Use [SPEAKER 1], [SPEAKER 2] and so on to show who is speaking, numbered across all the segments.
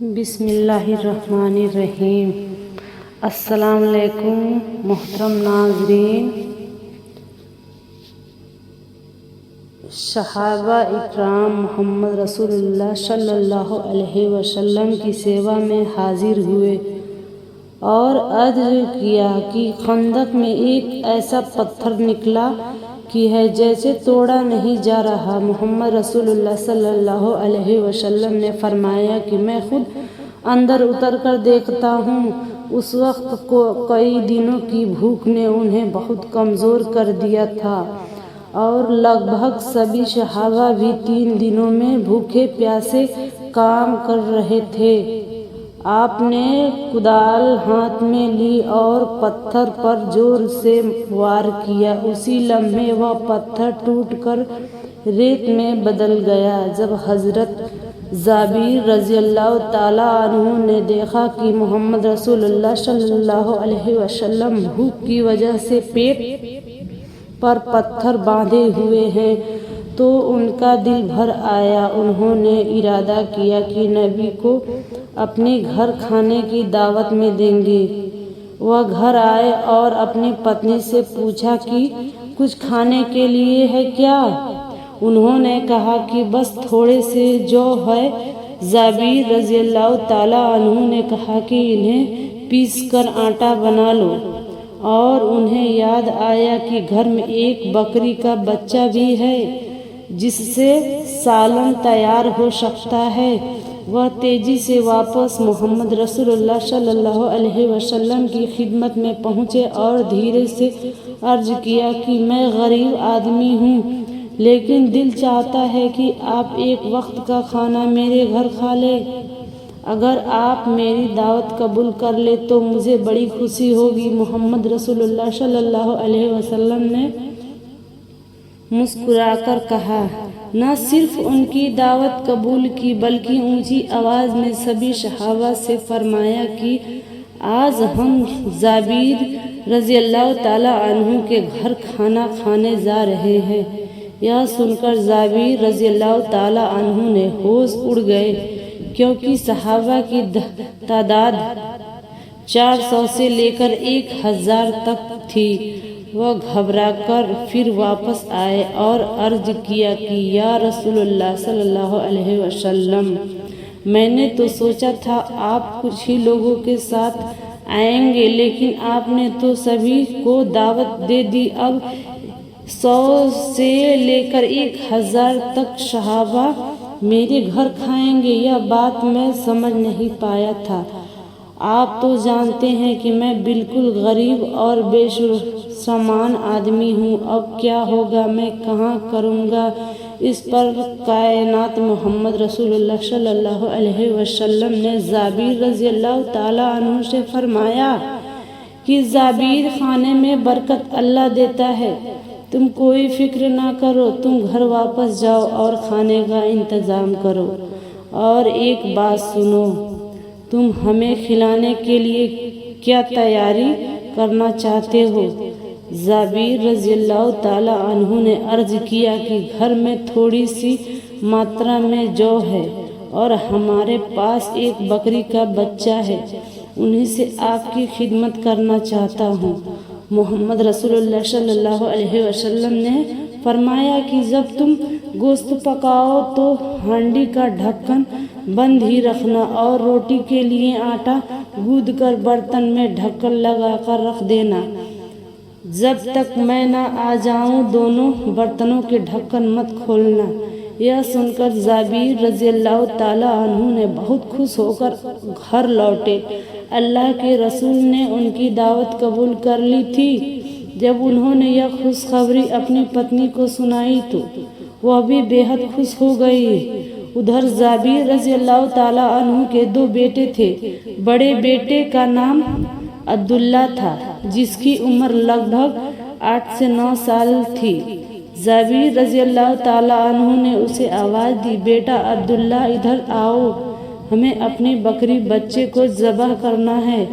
[SPEAKER 1] بسم اللہ الرحمن الرحیم۔ السلام علیکم محترم ناظرین۔ صحابہ اکرام محمد رسول اللہ صلی اللہ علیہ وسلم کی سیوا میں حاضر ہوئے اور عرض کیا کہ خندق میں ایک ایسا پتھر نکلا کہ ہے جیسے توڑا نہیں جا رہا۔ محمد رسول اللہ صلی اللہ علیہ وسلم نے فرمایا کہ میں خود اندر اتر کر دیکھتا ہوں۔ اس وقت کو کئی دنوں کی بھوک نے انہیں بہت کمزور کر دیا تھا اور لگ بھگ سبھی صحابہ بھی 3 دنوں میں بھوکے پیاسے کام کر رہے تھے۔ آپ نے کدال ہاتھ میں لی اور پتھر پر زور سے وار کیا۔ اسی لمحے وہ پتھر ٹوٹ کر ریت میں بدل گیا۔ جب حضرت جابر رضی اللہ تعالیٰ عنہ نے دیکھا کہ محمد رسول اللہ صلی اللہ علیہ وسلم بھوک کی وجہ سے پیٹ پر پتھر باندھے ہوئے ہیں تو ان کا دل بھر آیا۔ انہوں نے ارادہ کیا کہ نبی کو اپنے گھر کھانے کی دعوت میں دیں گے۔ وہ گھر آئے اور اپنی پتنی سے پوچھا کہ کچھ کھانے کے لیے ہے کیا؟ انہوں نے کہا کہ بس تھوڑے سے جو ہے۔ جابر رضی اللہ تعالیٰ عنہ نے کہا کہ انہیں پیس کر آٹا بنا لو، اور انہیں یاد آیا کہ گھر میں ایک بکری کا بچہ بھی ہے جس سے سالن تیار ہو سکتا ہے۔ وہ تیزی سے واپس محمد رسول اللہ صلی اللہ علیہ وسلم کی خدمت میں پہنچے اور دھیرے سے عرض کیا کہ میں غریب آدمی ہوں، لیکن دل چاہتا ہے کہ آپ ایک وقت کا کھانا میرے گھر کھا لیں۔ اگر آپ میری دعوت قبول کر لیں تو مجھے بڑی خوشی ہوگی۔ محمد رسول اللہ صلی اللہ علیہ وسلم نے مسکرا کر کہا۔ نہ صرف ان کی دعوت قبول کی بلکہ اونچی آواز میں سبھی صحابہ سے فرمایا کہ آج ہم جابر رضی اللہ تعالیٰ عنہ کے گھر کھانا کھانے جا رہے ہیں۔ یہ سن کر جابر رضی اللہ تعالیٰ عنہ نے ہوش اڑ گئے، کیونکہ صحابہ کی تعداد 400 سے لے کر 1000 تک تھی۔ وہ گھبرا کر پھر واپس آئے اور عرض کیا کہ یا رسول اللہ صلی اللہ علیہ وسلم، میں نے تو سوچا تھا آپ کچھ ہی لوگوں کے ساتھ آئیں گے، لیکن آپ نے تو سبھی کو دعوت دے دی۔ اب 100 سے لے کر 1000 تک صحابہ میرے گھر کھائیں گے، یہ بات میں سمجھ نہیں پایا تھا۔ آپ تو جانتے ہیں کہ میں بالکل غریب اور بے سامان آدمی ہوں، اب کیا ہوگا، میں کہاں کروں گا؟ اس پر کائنات محمد رسول اللہ صلی اللہ علیہ وسلم نے جابر رضی اللہ تعالیٰ عنہ سے فرمایا کہ جابر، کھانے میں برکت اللہ دیتا ہے، تم کوئی فکر نہ کرو، تم گھر واپس جاؤ اور کھانے کا انتظام کرو۔ اور ایک بات سنو، تم ہمیں کھلانے کے لیے کیا تیاری کرنا چاہتے ہو؟ جابر رضی اللہ تعالیٰ عنہ نے عرض کیا کہ گھر میں تھوڑی سی ماترا میں جو ہے اور ہمارے پاس ایک بکری کا بچہ ہے، انہیں سے آپ کی خدمت کرنا چاہتا ہوں۔ محمد رسول اللہ صلی اللہ علیہ وسلم نے فرمایا کہ جب تم گوشت پکاؤ تو ہانڈی کا ڈھکن بند ہی رکھنا اور روٹی کے لیے آٹا گوندھ کر برتن میں ڈھکن لگا کر رکھ دینا۔ جب تک میں نہ آ جاؤں دونوں برتنوں کے ڈھکن مت کھولنا۔ یہ سن کر جابر رضی اللہ تعالیٰ عنہ نے بہت خوش ہو کر گھر لوٹے۔ اللہ کے رسول نے ان کی دعوت قبول کر لی تھی۔ جب انہوں نے یہ خوشخبری اپنی پتنی کو سنائی تو وہ بھی بے حد خوش ہو گئی۔ ادھر جابر رضی اللہ تعالیٰ عنہ کے 2 بیٹے تھے۔ بڑے بیٹے کا نام عبداللہ تھا، جس کی عمر لگ بھگ 8 سے 9 سال تھی۔ جابر رضی اللہ تعالیٰ عنہ نے اسے آواز دی، بیٹا عبداللہ ادھر آؤ، ہمیں اپنی بکری بچے کو ذبح کرنا ہے۔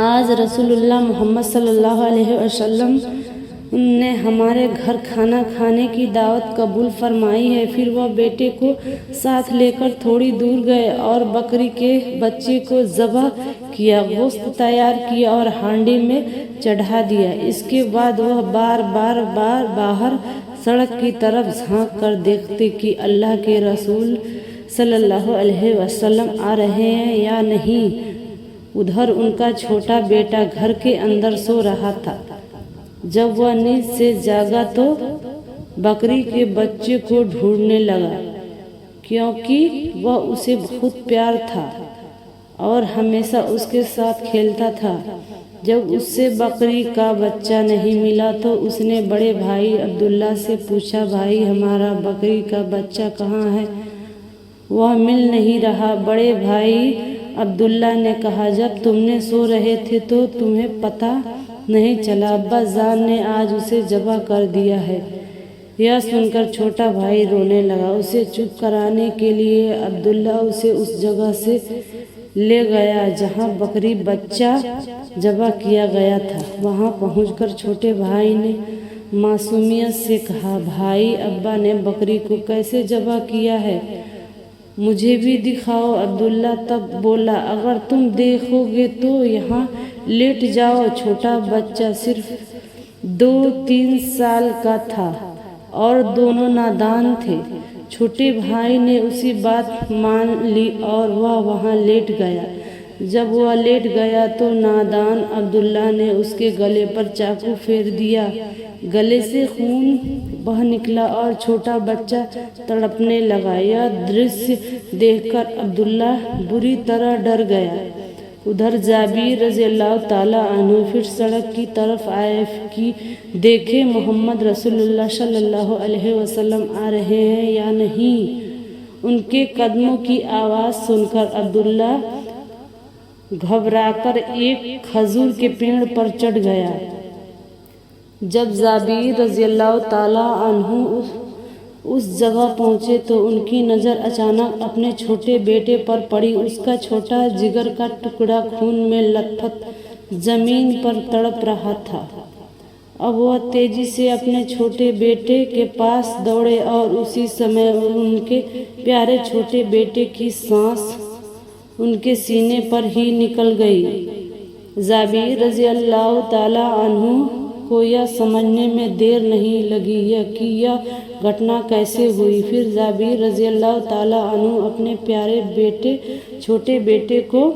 [SPEAKER 1] آج رسول اللہ محمد صلی اللہ علیہ وسلم نے ہمارے گھر کھانا کھانے کی دعوت قبول فرمائی ہے۔ پھر وہ بیٹے کو ساتھ لے کر تھوڑی دور گئے اور بکری کے بچے کو ذبح کیا، گوشت تیار کیا اور ہانڈی میں چڑھا دیا۔ اس کے بعد وہ بار بار باہر سڑک کی طرف جھانک کر دیکھتے کہ اللہ کے رسول صلی اللہ علیہ وسلم آ رہے ہیں یا نہیں۔ ادھر ان کا چھوٹا بیٹا گھر کے اندر سو رہا تھا۔ جب وہ نیند سے جاگا تو بکری کے بچے کو ڈھونڈنے لگا، کیونکہ وہ اسے بہت پیار تھا اور ہمیشہ اس کے ساتھ کھیلتا تھا۔ جب اس سے بکری کا بچہ نہیں ملا تو اس نے بڑے بھائی عبداللہ سے پوچھا، بھائی ہمارا بکری کا بچہ کہاں ہے؟ وہ مل نہیں رہا۔ بڑے بھائی عبداللہ نے کہا، جب تم نے سو رہے تھے تو تمہیں پتہ نہیں چلا، ابا جان نے آج اسے ذبح کر دیا ہے۔ یہ سن کر چھوٹا بھائی رونے لگا۔ اسے چپ کرانے کے لیے عبداللہ اسے اس جگہ سے لے گیا جہاں بکری بچہ ذبح کیا گیا تھا۔ وہاں پہنچ کر چھوٹے بھائی نے معصومیت سے کہا، بھائی ابا نے بکری کو کیسے ذبح کیا ہے؟ مجھے بھی دکھاؤ۔ عبداللہ تب بولا، اگر تم دیکھو گے تو یہاں لیٹ جاؤ۔ چھوٹا بچہ صرف 2-3 سال کا تھا اور دونوں نادان تھے۔ چھوٹے بھائی نے اسی بات مان لی اور وہ وہاں لیٹ گیا۔ جب وہ لیٹ گیا تو نادان عبداللہ نے اس کے گلے پر چاقو پھیر دیا۔ گلے سے خون بہہ نکلا اور چھوٹا بچہ تڑپنے لگا۔ یہ درشیہ دیکھ کر عبداللہ بری طرح ڈر گیا۔ ادھر جابر رضی اللہ تعالیٰ عنہ پھر سڑک کی طرف آئے کہ دیکھے محمد رسول اللہ صلی اللہ علیہ وسلم آ رہے ہیں یا نہیں۔ ان کے قدموں کی آواز سن کر عبداللہ گھبرا کر ایک کھجور کے پیڑ پر چڑھ گیا۔ جب جابر رضی اللہ تعالیٰ عنہ اس جگہ پہنچے تو ان کی نظر اچانک اپنے چھوٹے بیٹے پر پڑی۔ اس کا چھوٹا جگر کا ٹکڑا خون میں لت پت زمین پر تڑپ رہا تھا۔ اب وہ تیزی سے اپنے چھوٹے بیٹے کے پاس دوڑے اور اسی سمے ان کے پیارے چھوٹے بیٹے کی سانس ان کے سینے پر ہی نکل گئی۔ جابر رضی اللہ تعالیٰ عنہ کو یہ سمجھنے میں دیر نہیں لگی کہ یہ گھٹنا کیسے ہوئی۔ پھر جابر رضی اللہ تعالیٰ عنہ اپنے پیارے چھوٹے بیٹے کو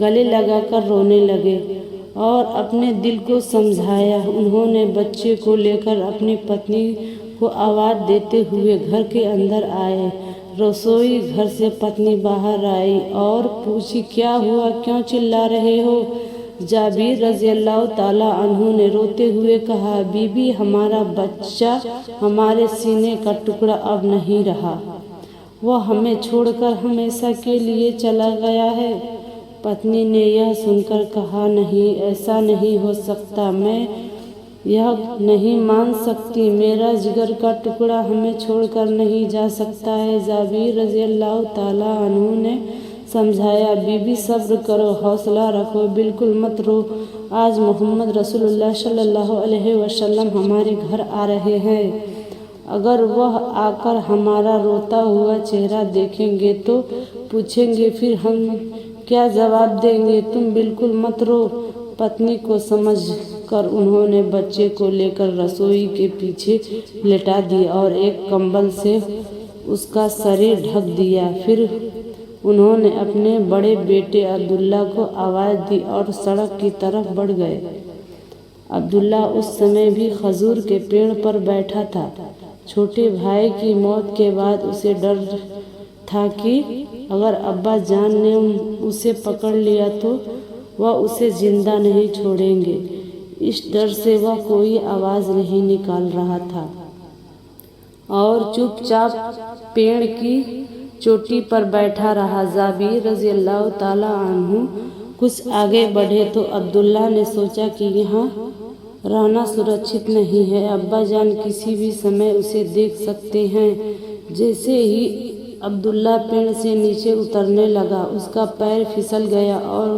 [SPEAKER 1] گلے لگا کر رونے لگے اور اپنے دل کو سمجھایا۔ انہوں نے بچے کو لے کر اپنی پتنی کو آواز دیتے ہوئے گھر کے اندر آئے۔ رسوئی گھر سے پتنی باہر آئی اور پوچھی، کیا ہوا، کیوں چلا رہے ہو؟ جابر رضی اللہ تعالیٰ عنہ نے روتے ہوئے کہا، بی بی ہمارا بچہ ہمارے سینے کا ٹکڑا اب نہیں رہا، وہ ہمیں چھوڑ کر ہمیشہ کے لیے چلا گیا ہے۔ پتنی نے یہ سن کر کہا، نہیں، ایسا نہیں ہو سکتا، میں یہ نہیں مان سکتی، میرا جگر کا ٹکڑا ہمیں چھوڑ کر نہیں جا سکتا ہے۔ جابر رضی اللہ تعالیٰ عنہ نے سمجھایا، بی بی صبر کرو، حوصلہ رکھو، بالکل مت رو، آج محمد رسول اللہ صلی اللہ علیہ وسلم ہمارے گھر آ رہے ہیں۔ اگر وہ آ کر ہمارا روتا ہوا چہرہ دیکھیں گے تو پوچھیں گے پھر ہم کیا جواب دیں گے؟ تم بالکل مت رو۔ پتنی کو سمجھ کر انہوں نے بچے کو لے کر رسوئی کے پیچھے لٹا دیا اور ایک کمبل سے اس کا سر ڈھک دیا۔ پھر انہوں نے اپنے بڑے بیٹے عبداللہ کو آواز دی اور سڑک کی طرف بڑھ گئے۔ عبداللہ اس سمے بھی کھجور کے پیڑ پر بیٹھا تھا۔ چھوٹے بھائی کی موت کے بعد اسے ڈر تھا کہ اگر ابا جان نے اسے پکڑ لیا تو وہ اسے زندہ نہیں چھوڑیں گے۔ اس ڈر سے وہ کوئی آواز نہیں نکال رہا تھا اور چپ چاپ پیڑ کی چوٹی پر بیٹھا رہا۔ جابر رضی اللہ تعالیٰ عنہ کچھ آگے بڑھے تو عبداللہ نے سوچا کہ یہاں رہنا سرکشت نہیں ہے، ابا جان کسی بھی سمے اسے دیکھ سکتے ہیں۔ جیسے ہی عبداللہ پیڑ سے نیچے اترنے لگا، اس کا پیر پھسل گیا اور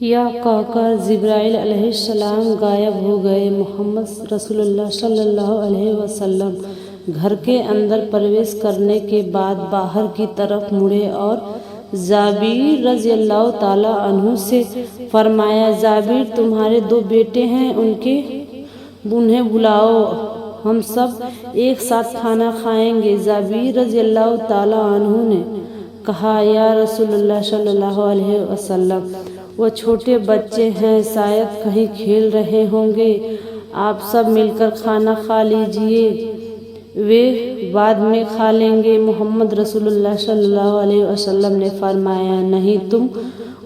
[SPEAKER 1] یا کہہ کر جبرائیل علیہ السلام غائب ہو گئے۔ محمد رسول اللہ صلی اللہ علیہ وسلم گھر کے اندر پرویش کرنے کے بعد باہر کی طرف مڑے اور جابر رضی اللہ تعالیٰ عنہ سے فرمایا، جابر تمہارے 2 بیٹے ہیں، انہیں بلاؤ، ہم سب ایک ساتھ کھانا کھائیں گے۔ جابر رضی اللہ تعالیٰ عنہ نے کہا، یا رسول اللہ صلی اللہ علیہ وسلم، وہ چھوٹے بچے ہیں، شاید کہیں کھیل رہے ہوں گے، آپ سب مل کر کھانا کھا لیجئے، وہ بعد میں کھا لیں گے۔ محمد رسول اللہ صلی اللہ علیہ وسلم نے فرمایا، نہیں، تم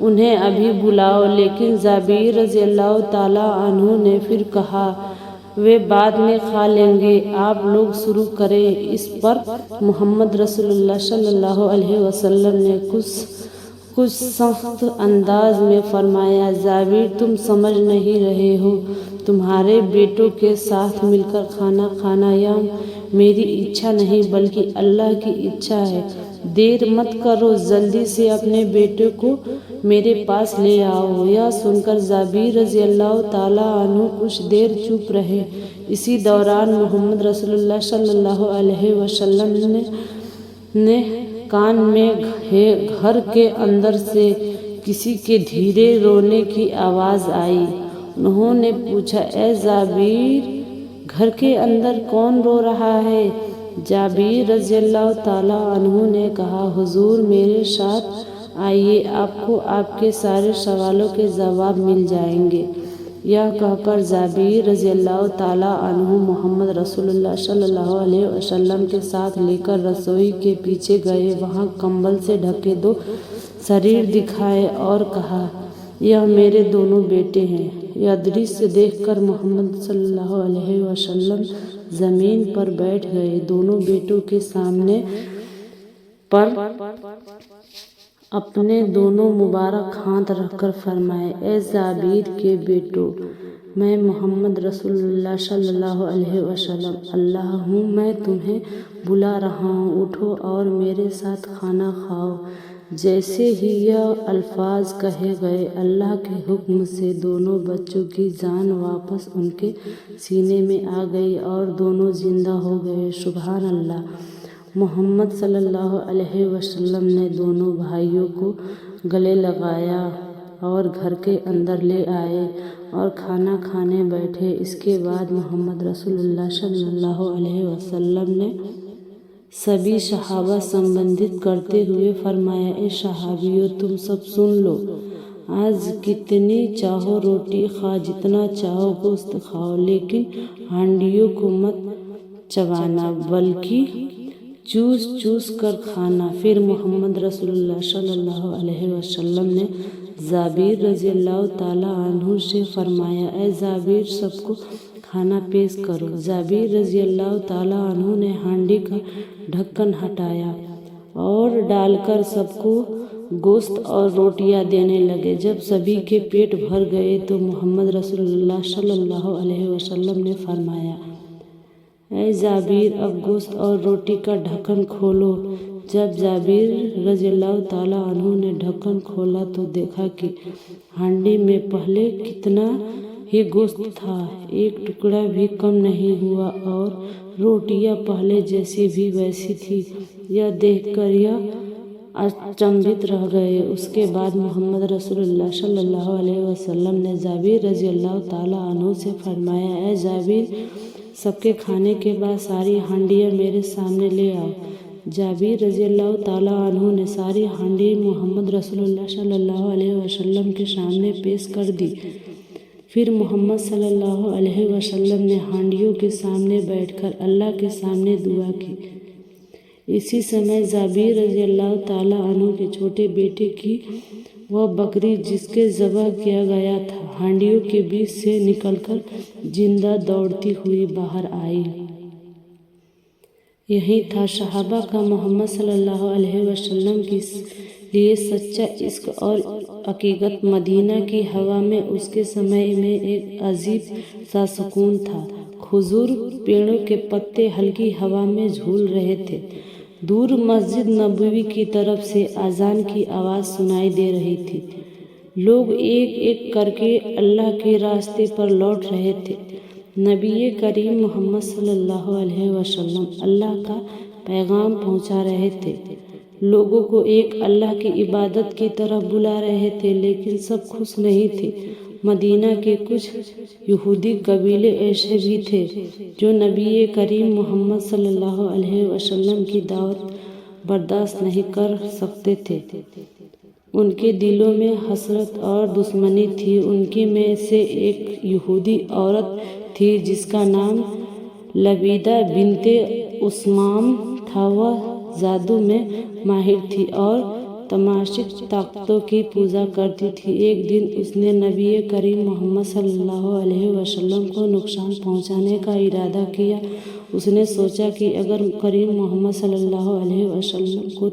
[SPEAKER 1] انہیں ابھی بلاؤ۔ لیکن جابر رضی اللہ تعالیٰ عنہ نے پھر کہا، وہ بعد میں کھا لیں گے، آپ لوگ شروع کریں۔ اس پر محمد رسول اللہ صلی اللہ علیہ وسلم نے کچھ سخت انداز میں فرمایا، جابر تم سمجھ نہیں رہے ہو، تمہارے بیٹوں کے ساتھ مل کر کھانا کھانا یا میری اچھا نہیں بلکہ اللہ کی اچھا ہے، دیر مت کرو، جلدی سے اپنے بیٹے کو میرے پاس لے آؤ۔ یہ سن کر جابر رضی اللہ تعالیٰ عنہ کچھ دیر چپ رہے۔ اسی دوران محمد رسول اللہ صلی اللہ علیہ وسلم نے کان میں گھر کے اندر سے کسی کے دھیرے رونے کی آواز آئی۔ انہوں نے پوچھا، اے جابر، گھر کے اندر کون رو رہا ہے؟ جابر رضی اللہ تعالیٰ عنہ نے کہا، حضور میرے ساتھ آئیے، آپ کو آپ کے سارے سوالوں کے جواب مل جائیں گے۔ یہ کہہ کر جابر رضی اللہ تعالیٰ عنہ محمد رسول اللہ صلی اللہ علیہ وسلم کے ساتھ لے کر رسوئی کے پیچھے گئے، وہاں کمبل سے ڈھکے 2 شریر دکھائے اور کہا، یہ میرے دونوں بیٹے ہیں۔ یہ دೃಶ್ಯ دیکھ کر محمد صلی اللہ علیہ وسلم زمین پر بیٹھ گئے، دونوں بیٹوں کے سامنے پر اپنے دونوں مبارک ہاتھ رکھ کر فرمایا، اے جابر کے بیٹو، میں محمد رسول اللہ صلی اللہ علیہ وسلم اللہ ہوں، میں تمہیں بلا رہا ہوں، اٹھو اور میرے ساتھ کھانا کھاؤ۔ جیسے ہی یہ الفاظ کہے گئے، اللہ کے حکم سے دونوں بچوں کی جان واپس ان کے سینے میں آ گئی اور دونوں زندہ ہو گئے۔ سبحان اللہ۔ محمد صلی اللہ علیہ وسلم نے دونوں بھائیوں کو گلے لگایا اور گھر کے اندر لے آئے اور کھانا کھانے بیٹھے۔ اس کے بعد محمد رسول اللہ صلی اللہ علیہ وسلم نے سبھی صحابہ سمبودھت کرتے ہوئے فرمایا، اے صحابیوں، تم سب سن لو، آج کتنی چاہو روٹی کھاؤ، جتنا چاہو گوشت کھاؤ، لیکن ہانڈیوں کو مت چبانا بلکہ چوس چوس کر کھانا۔ پھر محمد رسول اللہ صلی اللہ علیہ وسلم نے جابر رضی اللہ تعالیٰ عنہ سے فرمایا، اے جابر، سب کو کھانا پیش کرو۔ جابر رضی اللہ تعالیٰ عنہ نے ہانڈی کا ڈھکن ہٹایا اور ڈال کر سب کو گوشت اور روٹیاں دینے لگے۔ جب سبھی کے پیٹ بھر گئے تو محمد رسول اللہ صلی اللہ علیہ وسلم نے فرمایا، اے جابر، اب گوشت اور روٹی کا ڈھکن کھولو۔ جب جابر رضی اللہ تعالیٰ عنہ نے ڈھکن کھولا تو دیکھا کہ ہانڈی میں پہلے کتنا ہی گوشت تھا، ایک ٹکڑا بھی کم نہیں ہوا، اور روٹیاں پہلے جیسی بھی ویسی تھی۔ یہ دیکھ کر یہ اچنبھت رہ گئے۔ اس کے بعد محمد رسول اللہ صلی اللہ علیہ وسلم نے جابر رضی اللہ تعالیٰ عنہ سے فرمایا، اے جابر، سب کے کھانے کے بعد ساری ہانڈیاں میرے سامنے لے آؤ۔ جابر رضی اللہ تعالیٰ عنہ نے ساری ہانڈی محمد رسول اللہ صلی اللہ علیہ وسلم کے سامنے پیش کر دی۔ پھر محمد صلی اللہ علیہ وسلم نے ہانڈیوں کے سامنے بیٹھ کر اللہ کے سامنے دعا کی۔ اسی سمے جابر رضی اللہ تعالیٰ عنہ کے چھوٹے بیٹے کی وہ بکری جس کے ذبح کیا گیا تھا، ہانڈیوں کے بیچ سے نکل کر زندہ دوڑتی ہوئی باہر آئی۔ یہی تھا صحابہ کا محمد صلی اللہ علیہ وسلم کے لیے سچا عشق اور عقیدت۔ مدینہ کی ہوا میں اس کے سمے میں ایک عجیب سا سکون تھا۔ کھجور پیڑوں کے پتے ہلکی ہوا میں جھول رہے تھے۔ دور مسجد نبوی کی طرف سے اذان کی آواز سنائی دے رہی تھی۔ لوگ ایک ایک کر کے اللہ کے راستے پر لوٹ رہے تھے۔ نبی کریم محمد صلی اللہ علیہ وسلم اللہ کا پیغام پہنچا رہے تھے، لوگوں کو ایک اللہ کی عبادت کی طرف بلا رہے تھے، لیکن سب خوش نہیں تھے۔ مدینہ کے کچھ یہودی قبیلے ایسے بھی تھے جو نبی کریم محمد صلی اللہ علیہ وسلم کی دعوت برداشت نہیں کر سکتے تھے۔ ان کے دلوں میں حسرت اور دشمنی تھی۔ ان کی میں سے ایک یہودی عورت تھی جس کا نام لبیدہ بنت اسمام تھا۔ وہ جادو میں ماہر تھی اور تماشک طاقتوں کی پوجا کرتی تھی۔ ایک دن اس نے نبی کریم محمد صلی اللہ علیہ وسلم کو نقصان پہنچانے کا ارادہ کیا۔ اس نے سوچا کہ اگر کریم محمد صلی اللہ علیہ وسلم کو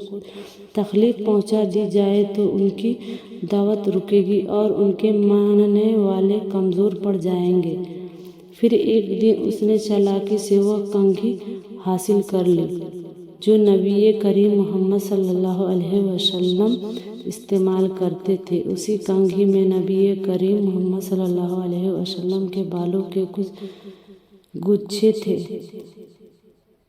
[SPEAKER 1] تکلیف پہنچا دی جائے تو ان کی دعوت رکے گی اور ان کے ماننے والے کمزور پڑ جائیں گے۔ پھر ایک دن اس نے چالاکی سے وہ کنگھی حاصل کر لی جو نبی کریم محمد صلی اللہ علیہ وسلم استعمال کرتے تھے۔ اسی کنگھی میں نبی کریم محمد صلی اللہ علیہ وسلم کے بالوں کے کچھ گچھے تھے۔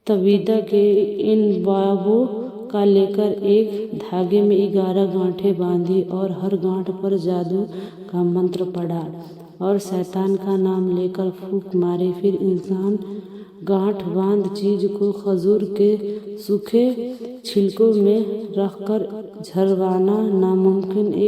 [SPEAKER 1] تبیدہ کے ان بابوں کا لے کر ایک دھاگے میں 11 گانٹھیں باندھی اور ہر گانٹھ پر جادو کا منتر پڑھا اور شیطان کا نام لے کر پھونک ماری۔ پھر انسان گانٹھ باندھ چیز کو کھجور کے سوکھے چھلکوں میں رکھ کر جھروانا ناممکن ایک